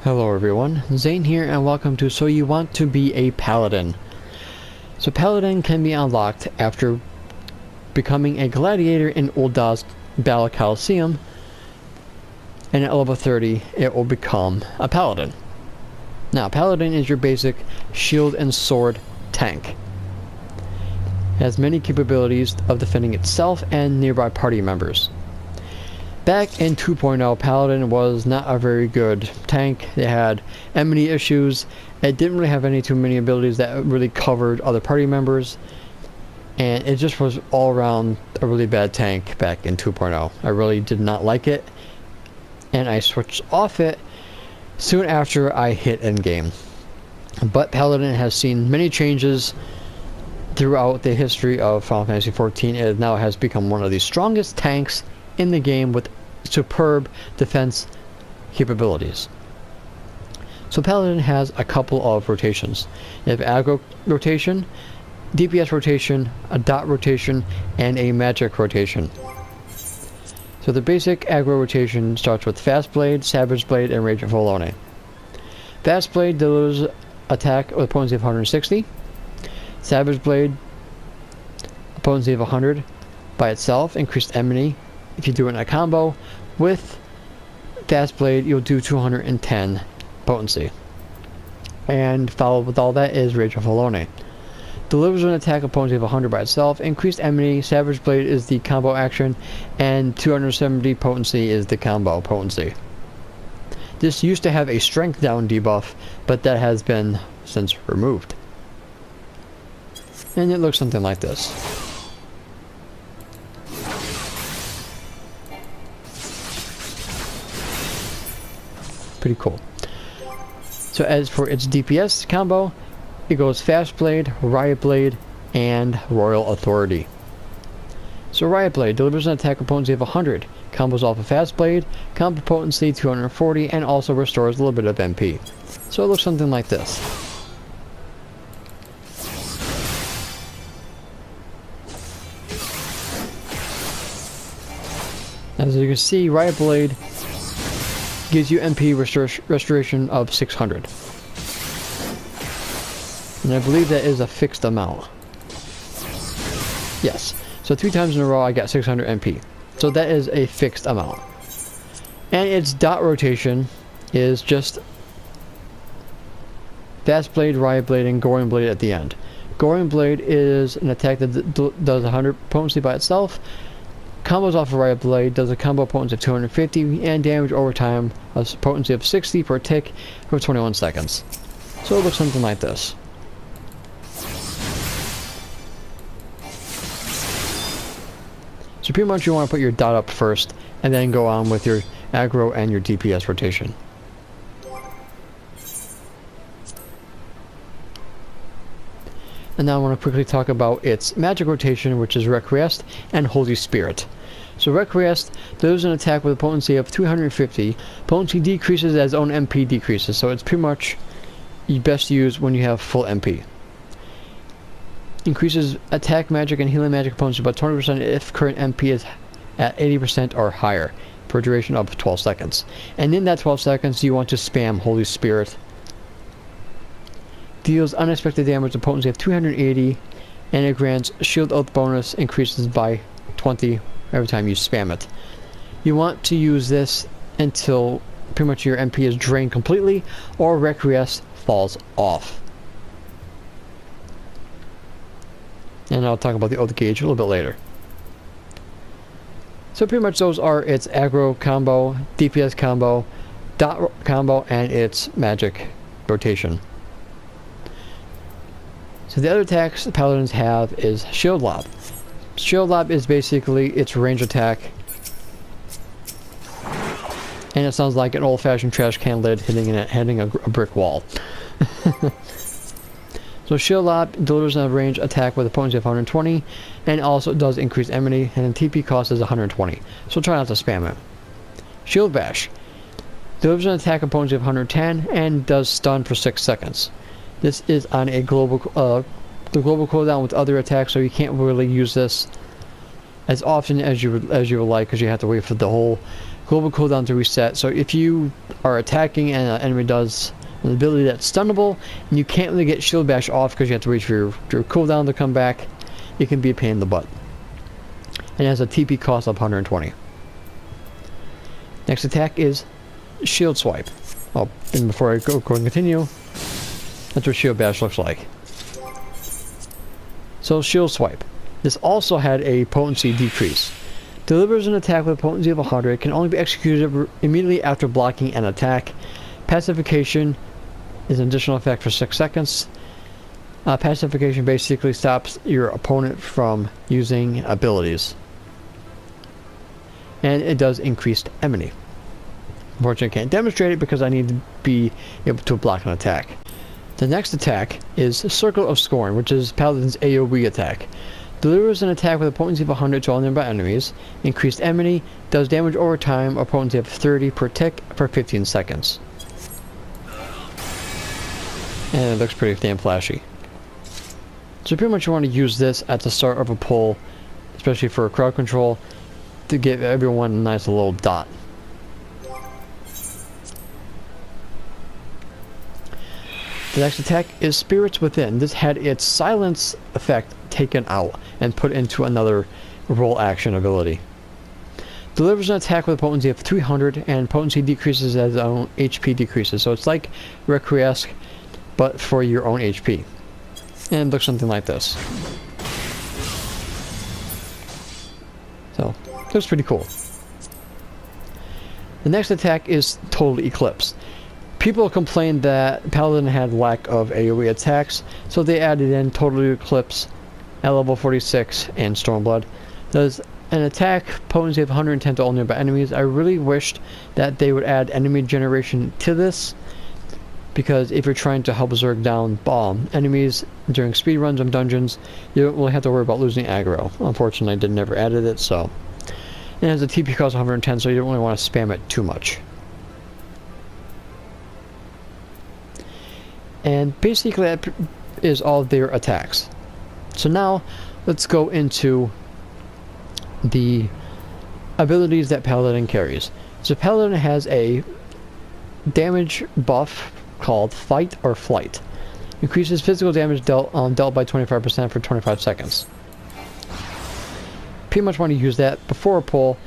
Hello everyone, Zane here and welcome to So You Want to Be a Paladin. So Paladin can be unlocked after becoming a gladiator in Ul'dah's Battle Coliseum, and at level 30 it will become a Paladin. Now Paladin is your basic shield and sword tank. It has many capabilities of defending itself and nearby party members. Back in 2.0, Paladin was not a very good tank. It had enmity issues. It didn't really have too many abilities that really covered other party members. And it just was all around a really bad tank back in 2.0. I really did not like it. And I switched off it soon after I hit endgame. But Paladin has seen many changes throughout the history of Final Fantasy XIV. It now has become one of the strongest tanks in the game with superb defense capabilities. So Paladin has a couple of rotations. You have aggro rotation, DPS rotation, a dot rotation, and a magic rotation. So the basic aggro rotation starts with Fast Blade, Savage Blade, and Rage of Olone. Fast Blade delivers attack with potency of 160. Savage Blade, a potency of 100 by itself, increased enmity. If you do it in a combo with Fast Blade, you'll do 210 potency. And followed with all that is Rage of Olone. Delivers an attack of potency of 100 by itself. Increased enmity, Savage Blade is the combo action, and 270 potency is the combo potency. This used to have a strength down debuff, but that has been since removed. And it looks something like this. Pretty cool. So as for its DPS combo, it goes Fast Blade, Riot Blade, and Royal Authority. So Riot Blade delivers an attack potency of 100, combos off of Fast Blade, combo potency 240, and also restores a little bit of MP. So it looks something like this. As you can see, Riot Blade gives you MP restoration of 600. And I believe that is a fixed amount. Yes. So 3 times in a row I got 600 MP. So that is a fixed amount. And its dot rotation is just Fast Blade, Riot Blade, and Goring Blade at the end. Goring Blade is an attack that does 100 potency by itself. Combos off of Riot Blade, does a combo potency of 250 and damage over time, a potency of 60 per tick for 21 seconds. So it looks something like this. So pretty much you want to put your dot up first and then go on with your aggro and your DPS rotation. And now I want to quickly talk about its magic rotation, which is Requiesce and Holy Spirit. So Requiesce delivers an attack with a potency of 250. Potency decreases as own MP decreases, so it's pretty much best used when you have full MP. Increases attack magic and healing magic potency by 20% if current MP is at 80% or higher, for a duration of 12 seconds. And in that 12 seconds, you want to spam Holy Spirit. Deals unexpected damage with a potency of 280, and it grants shield oath bonus increases by 20 every time you spam it. You want to use this until pretty much your MP is drained completely or Requiesce falls off. And I'll talk about the oath gauge a little bit later. So pretty much those are its aggro combo, DPS combo, dot combo, and its magic rotation. So the other attacks the Paladins have is Shield Lob. Shield Lob is basically its range attack. And it sounds like an old-fashioned trash can lid hitting a brick wall. So Shield Lob delivers a range attack with a potency of 120, and also does increase enmity, and the TP cost is 120. So try not to spam it. Shield Bash delivers an attack with potency of 110, and does stun for 6 seconds. This is on a global the global cooldown with other attacks, so you can't really use this as often as you would like, because you have to wait for the whole global cooldown to reset. So if you are attacking and an enemy does an ability that's stunnable, and you can't really get shield bash off because you have to wait for your cooldown to come back, it can be a pain in the butt. And it has a TP cost of 120. Next attack is shield swipe. Oh, and before I go and continue, that's what shield bash looks like. So shield swipe. This also had a potency decrease. Delivers an attack with a potency of 100, can only be executed immediately after blocking an attack. Pacification is an additional effect for 6 seconds. Pacification basically stops your opponent from using abilities. And it does increased enmity. Unfortunately, I can't demonstrate it because I need to be able to block an attack. The next attack is Circle of Scorn, which is Paladin's AoE attack. Delivers an attack with a potency of 100 to all nearby enemies. Increased enmity. Does damage over time. A potency of 30 per tick for 15 seconds. And it looks pretty damn flashy. So pretty much you want to use this at the start of a pull, especially for crowd control, to give everyone a nice little dot. The next attack is Spirits Within. This had its silence effect taken out and put into another roll action ability. Delivers an attack with a potency of 300, and potency decreases as its own HP decreases. So it's like Requiesce, but for your own HP. And it looks something like this. So, looks pretty cool. The next attack is Total Eclipse. People complained that Paladin had lack of AoE attacks, so they added in Total Eclipse at level 46 and Stormblood. Does an attack potency of 110 to all nearby enemies. I really wished that they would add enemy generation to this, because if you're trying to help Zerg down enemies during speedruns of dungeons, you don't really have to worry about losing aggro. Unfortunately, they never added it, so. It has a TP cost of 110, so you don't really want to spam it too much. And basically that is all of their attacks. So now let's go into the abilities that Paladin carries. So Paladin has a damage buff called Fight or Flight. Increases physical damage dealt by 25% for 25 seconds. Pretty much want to use that before a pull,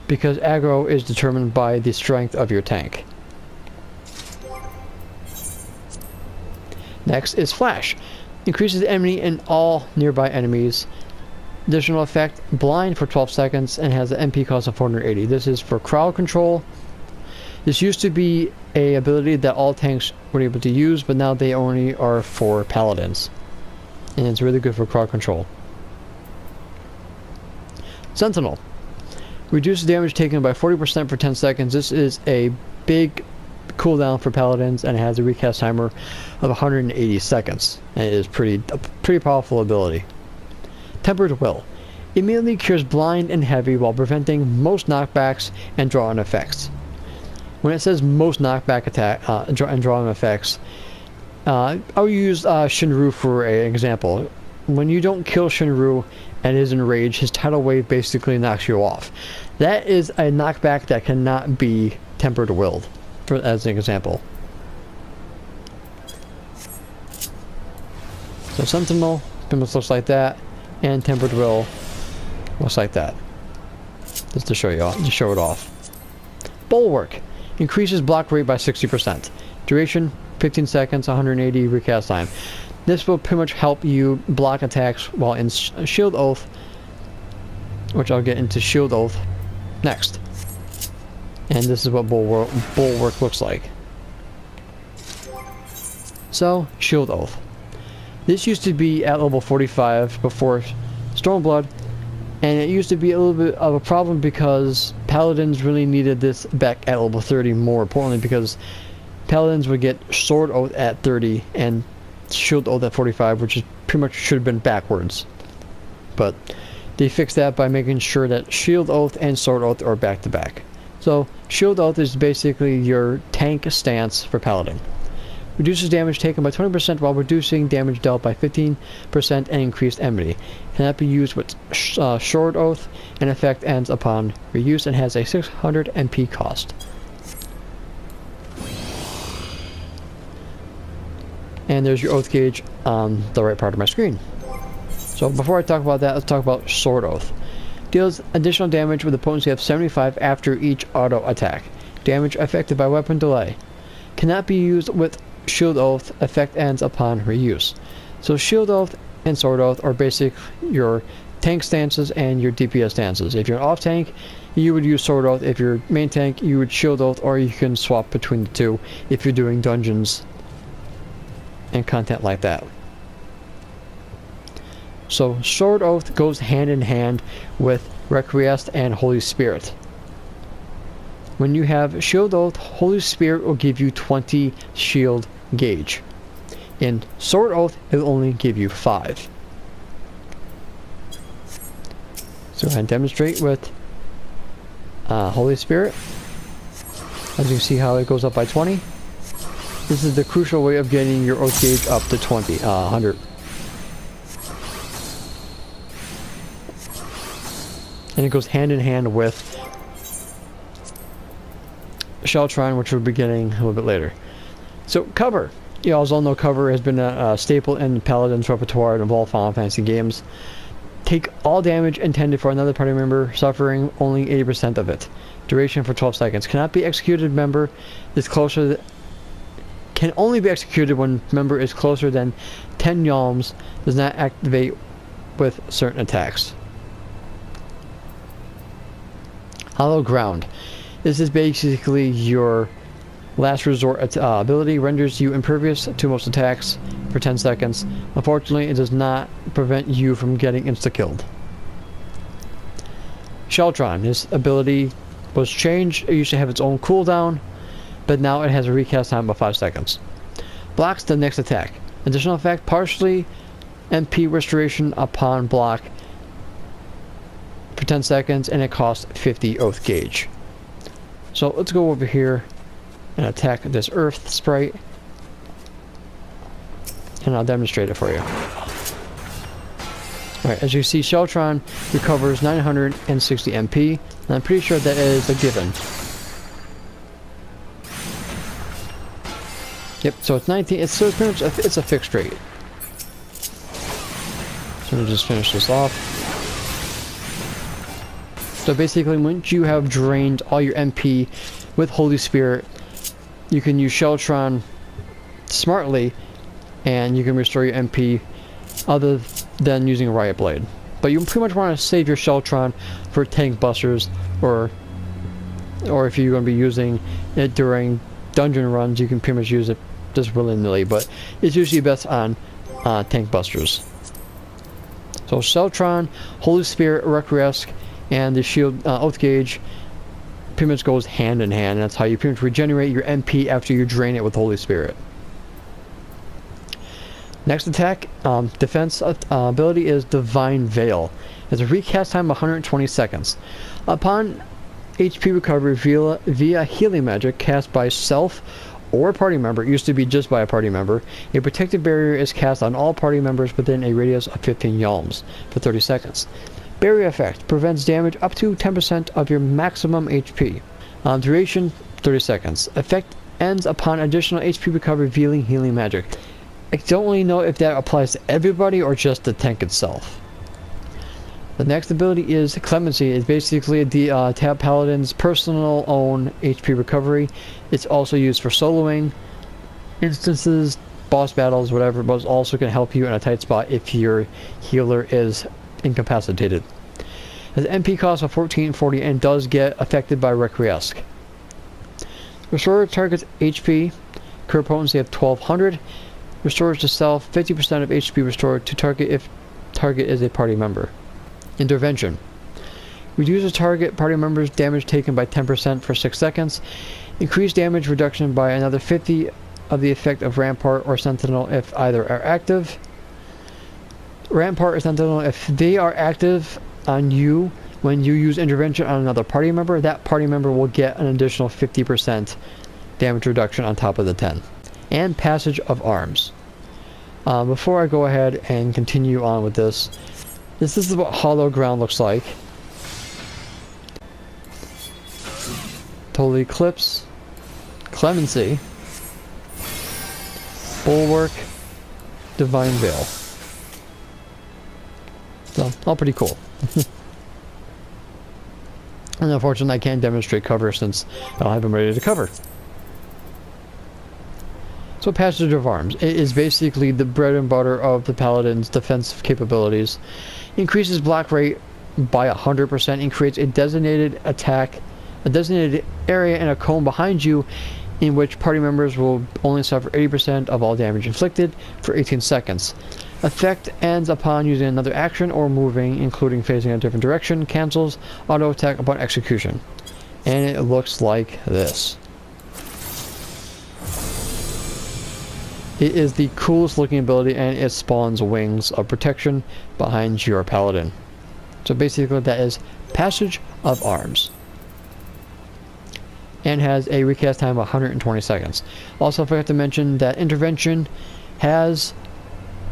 because aggro is determined by the strength of your tank. Next is Flash. Increases enemy in all nearby enemies. Additional effect, Blind for 12 seconds, and has an MP cost of 480. This is for crowd control. This used to be a ability that all tanks were able to use, but now they only are for Paladins. And it's really good for crowd control. Sentinel. Reduces damage taken by 40% for 10 seconds. This is a big cooldown for Paladins, and it has a recast timer of 180 seconds. And it is a pretty powerful ability. Tempered Will. Immediately cures blind and heavy while preventing most knockbacks and draw-in effects. When it says most knockback attack and draw-in effects, I'll use Shinru for an example. When you don't kill Shinru and is enraged, his tidal wave basically knocks you off. That is a knockback that cannot be tempered willed, as an example. So Sentinel looks like that, and tempered will looks like that. Just to show you off, to show it off. Bulwark increases block rate by 60%. Duration 15 seconds, 180 recast time. This will pretty much help you block attacks while in Shield Oath, which I'll get into Shield Oath next. And this is what Bulwark looks like. So, Shield Oath. This used to be at level 45 before Stormblood, and it used to be a little bit of a problem because Paladins really needed this back at level 30, more importantly because Paladins would get Sword Oath at 30 and Shield Oath at 45, which is pretty much should have been backwards. But they fixed that by making sure that Shield Oath and Sword Oath are back to back. So Shield Oath is basically your tank stance for Paladin. Reduces damage taken by 20% while reducing damage dealt by 15% and increased enmity. Cannot be used with Sword Oath, and effect ends upon reuse and has a 600 MP cost. And there's your Oath gauge on the right part of my screen. So before I talk about that, let's talk about Sword Oath. Deals additional damage with a potency of 75 after each auto attack. Damage affected by weapon delay. Cannot be used with Shield Oath. Effect ends upon reuse. So Shield Oath and Sword Oath are basic your tank stances and your DPS stances. If you're an off tank, you would use Sword Oath. If you're main tank, you would Shield Oath, or you can swap between the two if you're doing dungeons and content like that. So Sword Oath goes hand in hand with Requiesce and Holy Spirit. When you have Shield Oath, Holy Spirit will give you 20 shield gauge. In Sword Oath, it will only give you 5. So go ahead and demonstrate with Holy Spirit. As you can see how it goes up by 20. This is the crucial way of getting your Oath gauge up to 100. And it goes hand in hand with Sheltron, which we'll be getting a little bit later. So cover. You all know cover has been a staple in Paladin's repertoire in all Final Fantasy games. Take all damage intended for another party member, suffering only 80% of it. Duration for 12 seconds. Cannot be executed. Member is closer. Can only be executed when member is closer than 10 yalms. Does not activate with certain attacks. Hollow Ground. This is basically your last resort ability. Renders you impervious to most attacks for 10 seconds. Unfortunately, it does not prevent you from getting insta-killed. Sheltron. This ability was changed. It used to have its own cooldown, but now it has a recast time of 5 seconds. Blocks the next attack. Additional effect, partially MP restoration upon block for 10 seconds, and it costs 50 Oath gauge. So let's go over here and attack this Earth sprite, and I'll demonstrate it for you. Alright, as you see, Sheltron recovers 960 MP, and I'm pretty sure that is a given. Yep, so it's 19, it's pretty much it's a fixed rate. So we'll just finish this off. So basically, once you have drained all your MP with Holy Spirit, you can use Sheltron smartly, and you can restore your MP other than using a Riot Blade. But you pretty much want to save your Sheltron for tank busters, or if you're going to be using it during dungeon runs, you can pretty much use it just willy-nilly, but it's usually best on tank busters. So Sheltron, Holy Spirit, Requiesce, and the shield Oath gauge pretty much goes hand in hand. That's how you pretty much regenerate your MP after you drain it with Holy Spirit. Next attack, defense ability is Divine Veil. It's a recast time of 120 seconds. Upon HP recovery via healing magic cast by self or party member, it used to be just by a party member, a protective barrier is cast on all party members within a radius of 15 yalms for 30 seconds. Barrier effect prevents damage up to 10% of your maximum HP. Duration 30 seconds. Effect ends upon additional HP recovery via healing magic. I don't really know if that applies to everybody or just the tank itself. The next ability is Clemency. It's basically the Tab Paladin's personal own HP recovery. It's also used for soloing instances, boss battles, whatever, but it's also going to help you in a tight spot if your healer is incapacitated. Has MP cost of 1440 and does get affected by Requiesce. Restore target's HP, current potency of 1200. Restores to self 50% of HP restored to target if target is a party member. Intervention. Reduces target party member's damage taken by 10% for 6 seconds. Increase damage reduction by another 50 of the effect of Rampart or Sentinel if either are active. Rampart or Sentinel, if they are active on you when you use intervention on another party member, that party member will get an additional 50% damage reduction on top of the 10. and passage of arms. Before I go ahead and continue on with this is what hollow ground looks like. Total Eclipse, Clemency, Bulwark, Divine Veil. So, all pretty cool. And unfortunately I can't demonstrate cover since I don't have them ready to cover. So Passage of Arms, it is basically the bread and butter of the Paladin's defensive capabilities. Increases block rate by 100% and creates a designated area in a cone behind you in which party members will only suffer 80% of all damage inflicted for 18 seconds. Effect ends upon using another action or moving, including facing a different direction, cancels auto attack upon execution. And it looks like this. It is the coolest looking ability, and it spawns wings of protection behind your paladin. So basically that is Passage of Arms. And has a recast time of 120 seconds. Also, I forgot to mention that Intervention has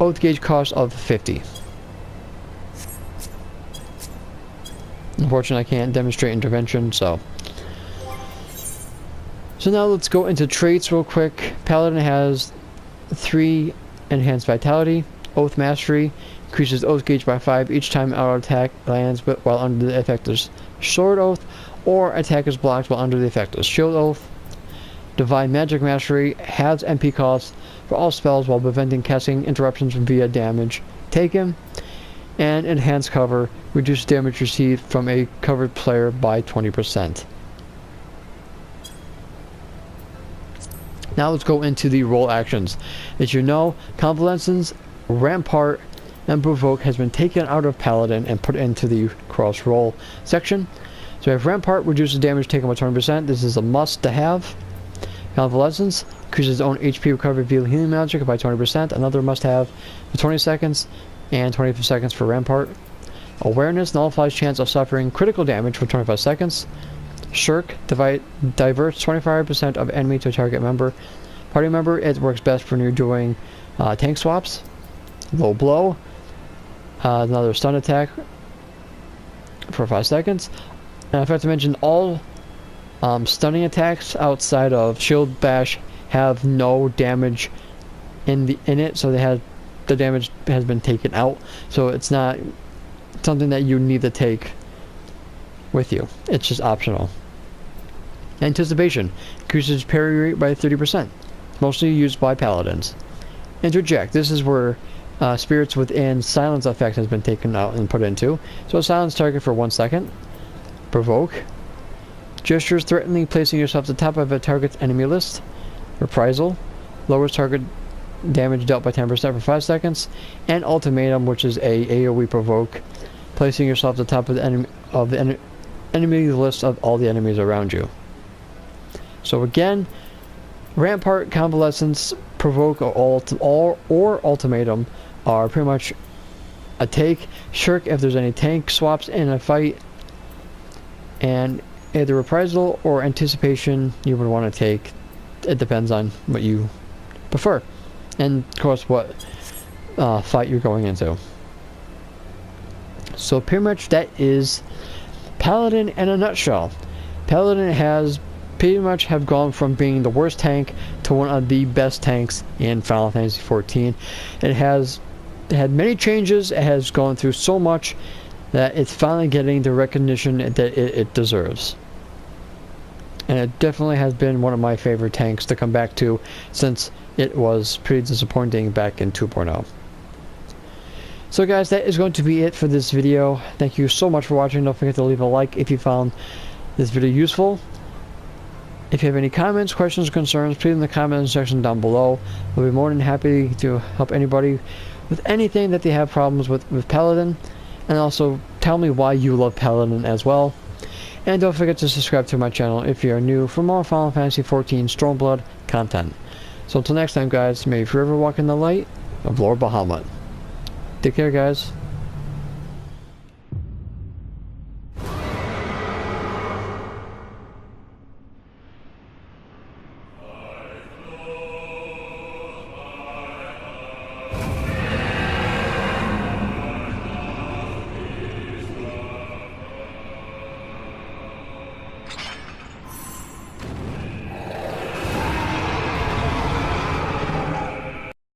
oath gauge cost of 50. Unfortunately, I can't demonstrate Intervention, so now let's go into traits real quick. Paladin has 3 enhanced vitality, oath mastery, increases oath gauge by 5 each time auto attack lands while under the effect of sword oath, or attack is blocked while under the effect of shield oath. Divine magic mastery has MP costs for all spells while preventing casting interruptions via damage taken, and enhanced cover reduces damage received from a covered player by 20%. Now let's go into the role actions. As you know, Convalescence, Rampart, and Provoke has been taken out of Paladin and put into the cross roll section. So if Rampart reduces damage taken by 20%, this is a must to have. Convalescence increases its own HP recovery via healing magic by 20%, another must have for 20 seconds, and 25 seconds for Rampart. Awareness nullifies chance of suffering critical damage for 25 seconds. Shirk diverts 25% of enemy to a target member. Party member, it works best when you're doing tank swaps. Low blow, another stun attack for 5 seconds. And I forgot to mention all stunning attacks outside of shield bash have no damage in it, so the damage has been taken out. So it's not something that you need to take with you. It's just optional. Anticipation increases parry rate by 30%. Mostly used by paladins. Interject. This is where spirits within silence effect has been taken out and put into. So silence target for 1 second. Provoke. Gestures threatening placing yourself at the top of a target's enemy list. Reprisal. Lowers target damage dealt by 10% for 5 seconds. And Ultimatum, which is a AoE provoke, placing yourself at the top of the enemy list of all the enemies around you. So again, Rampart, Convalescence, Provoke, or Ultimatum are pretty much a take. Shirk if there's any tank swaps in a fight, and either Reprisal or Anticipation you would want to take. It depends on what you prefer, and of course what fight you're going into. So pretty much that is Paladin in a nutshell. Paladin has pretty much have gone from being the worst tank to one of the best tanks in Final Fantasy XIV. It has had many changes. It has gone through so much that it's finally getting the recognition that it deserves. And it definitely has been one of my favorite tanks to come back to, since it was pretty disappointing back in 2.0. So guys, that is going to be it for this video. Thank you so much for watching. Don't forget to leave a like if you found this video useful. If you have any comments, questions, concerns, please in the comments section down below. We'll be more than happy to help anybody with anything that they have problems with Paladin. And also tell me why you love Paladin as well. And don't forget to subscribe to my channel if you are new for more Final Fantasy XIV Stormblood content. So until next time guys, may you forever walk in the light of Lord Bahamut. Take care guys.